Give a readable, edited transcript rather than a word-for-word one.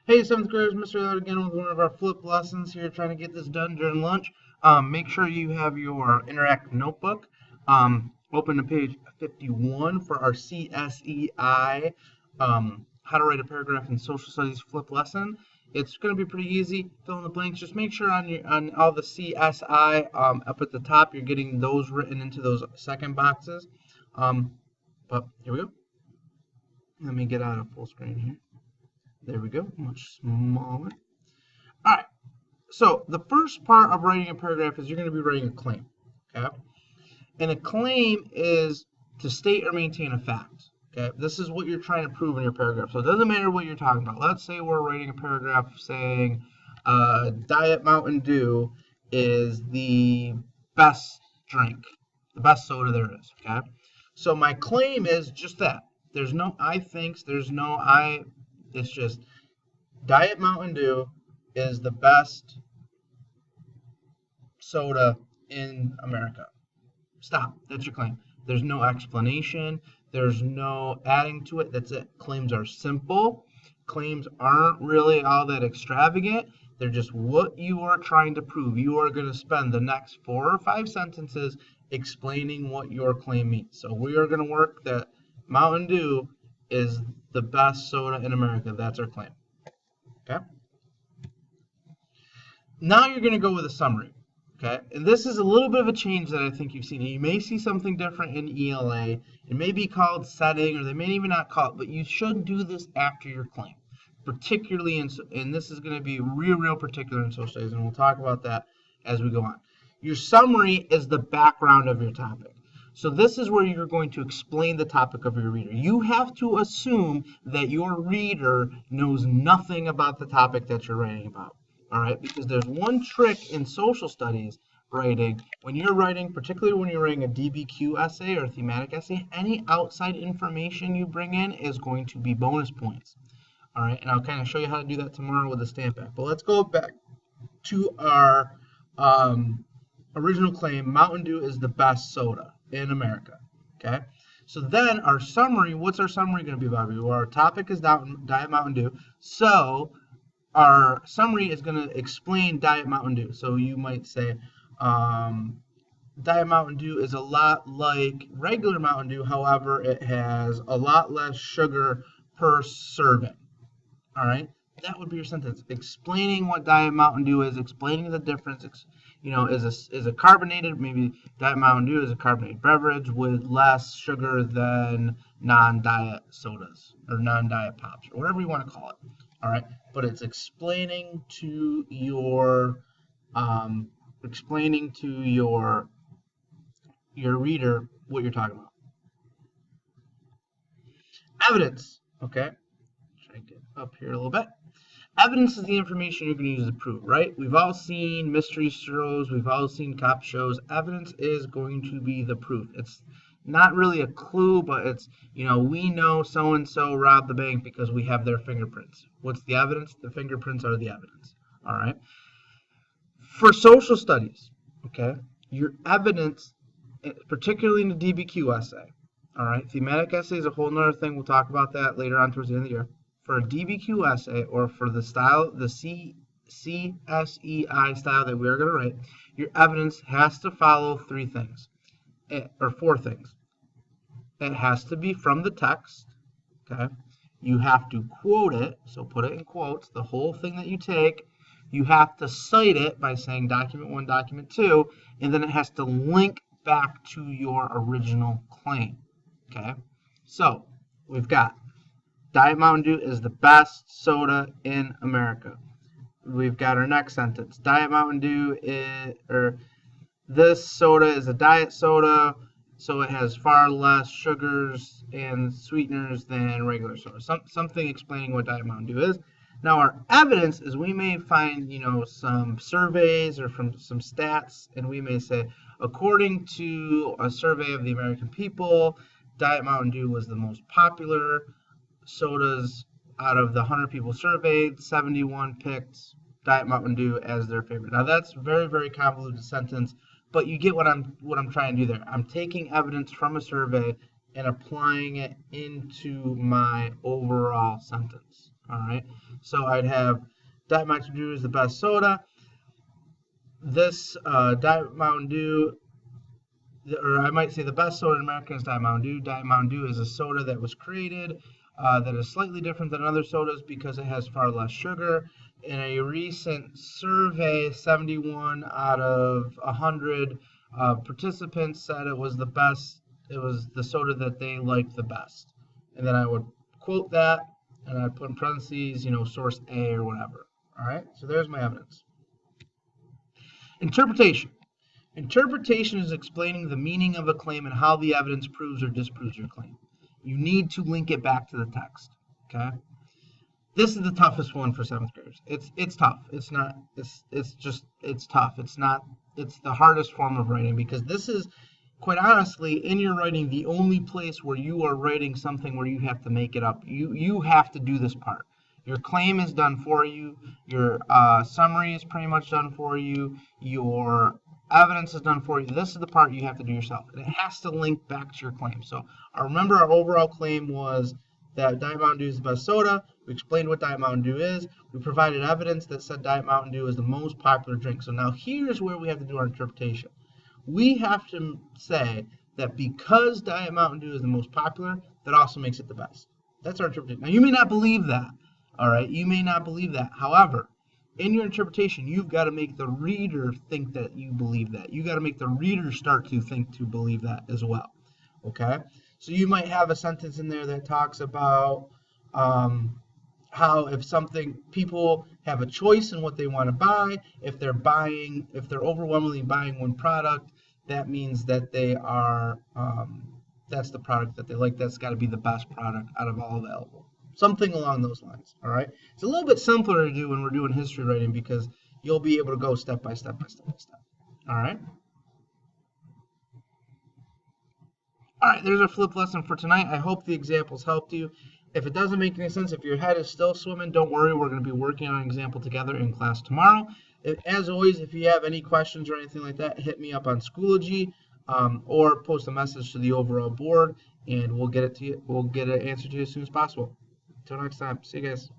Hey, 7th graders, Mr. Loud again with one of our flip lessons here, trying to get this done during lunch. Make sure you have your interactive notebook. Open to page 51 for our CSEI, how to write a paragraph in social studies flip lesson. It's going to be pretty easy. Fill in the blanks. Just make sure on all the CSI up at the top, you're getting those written into those second boxes. But here we go. Let me get out of full screen here. There we go, much smaller. All right, so the first part of writing a paragraph is you're going to be writing a claim, okay? And a claim is to state or maintain a fact, okay? This is what you're trying to prove in your paragraph. So it doesn't matter what you're talking about. Let's say we're writing a paragraph saying Diet Mountain Dew is the best drink, the best soda there is, okay? So my claim is just that. There's no I thinks, there's no I. It's just Diet Mountain Dew is the best soda in America. Stop. That's your claim. There's no explanation. There's no adding to it. That's it. Claims are simple. Claims aren't really all that extravagant. They're just what you are trying to prove. You are going to spend the next 4 or 5 sentences explaining what your claim means. So we are going to work that Mountain Dew is the best soda in America. That's our claim. Okay? Now you're going to go with a summary. Okay? And this is a little bit of a change that I think you've seen. You may see something different in ELA. It may be called setting, or they may even not call it, but you should do this after your claim. Particularly and this is going to be real particular in social studies, and we'll talk about that as we go on. Your summary is the background of your topic. So this is where you're going to explain the topic of your reader. You have to assume that your reader knows nothing about the topic that you're writing about. All right, because there's one trick in social studies writing. When you're writing, particularly when you're writing a DBQ essay or a thematic essay, any outside information you bring in is going to be bonus points. All right, and I'll kind of show you how to do that tomorrow with the stamp back. But let's go back to our original claim. Mountain Dew is the best soda in America. Okay, so then our summary, what's our summary going to be about? Our topic is Diet Mountain Dew, so our summary is going to explain Diet Mountain Dew. So you might say Diet Mountain Dew is a lot like regular Mountain Dew, however it has a lot less sugar per serving. All right, that would be your sentence, explaining what Diet Mountain Dew is, explaining the difference. Is a carbonated, maybe Diet Mountain Dew is a carbonated beverage with less sugar than non-diet sodas or non-diet pops or whatever you want to call it. All right, but it's explaining to your reader what you're talking about. Evidence, okay. Try to get up here a little bit. Evidence is the information you're going to use to prove, right? We've all seen mystery shows. We've all seen cop shows. Evidence is going to be the proof. It's not really a clue, but it's, we know so-and-so robbed the bank because we have their fingerprints. What's the evidence? The fingerprints are the evidence, all right? For social studies, okay, your evidence, particularly in the DBQ essay, all right? Thematic essay is a whole nother thing. We'll talk about that later on towards the end of the year. For a DBQ essay, or for the style, the CSEI style that we are going to write, your evidence has to follow 3 things, or 4 things. It has to be from the text, okay? You have to quote it, so put it in quotes, the whole thing that you take. You have to cite it by saying document 1, document 2, and then it has to link back to your original claim, okay? So we've got Diet Mountain Dew is the best soda in America. We've got our next sentence. Diet Mountain Dew this soda is a diet soda, so it has far less sugars and sweeteners than regular soda. Something explaining what Diet Mountain Dew is. Now our evidence is we may find, some surveys or from some stats, and we may say, according to a survey of the American people, Diet Mountain Dew was the most popular sodas. Out of the 100 people surveyed, 71 picked Diet Mountain Dew as their favorite. Now that's very convoluted sentence, but you get what I'm trying to do there. I'm taking evidence from a survey and applying it into my overall sentence. All right, so I'd have Diet Mountain Dew is the best soda. This Diet Mountain Dew, or I might say the best soda in America is Diet Mountain Dew. Diet Mountain Dew is a soda that was created that is slightly different than other sodas because it has far less sugar. In a recent survey, 71 out of 100 participants said it was the best. It was the soda that they liked the best. And then I would quote that, and I'd put in parentheses, source A or whatever. All right, so there's my evidence. Interpretation. Interpretation is explaining the meaning of a claim and how the evidence proves or disproves your claim. You need to link it back to the text. Okay. This is the toughest one for 7th graders. It's tough. It's tough. It's the hardest form of writing because this is, quite honestly, in your writing, the only place where you are writing something where you have to make it up. You have to do this part. Your claim is done for you. Your summary is pretty much done for you. Your evidence is done for you. This is the part you have to do yourself. And it has to link back to your claim. So remember our overall claim was that Diet Mountain Dew is the best soda. We explained what Diet Mountain Dew is. We provided evidence that said Diet Mountain Dew is the most popular drink. So now here's where we have to do our interpretation. We have to say that because Diet Mountain Dew is the most popular, that also makes it the best. That's our interpretation. Now you may not believe that. All right, you may not believe that. However, in your interpretation, you've got to make the reader think that you believe that. You got to make the reader start to think to believe that as well. Okay, so you might have a sentence in there that talks about how if people have a choice in what they want to buy. If they're overwhelmingly buying one product, that means that they are that's the product that they like. That's got to be the best product out of all available. Something along those lines, all right? It's a little bit simpler to do when we're doing history writing because you'll be able to go step by step by step by step, all right? All right, there's our flip lesson for tonight. I hope the examples helped you. If it doesn't make any sense, if your head is still swimming, don't worry. We're going to be working on an example together in class tomorrow. As always, if you have any questions or anything like that, hit me up on Schoology or post a message to the overall board, and we'll get it to you. We'll get an answer to you as soon as possible. Until next time, see you guys.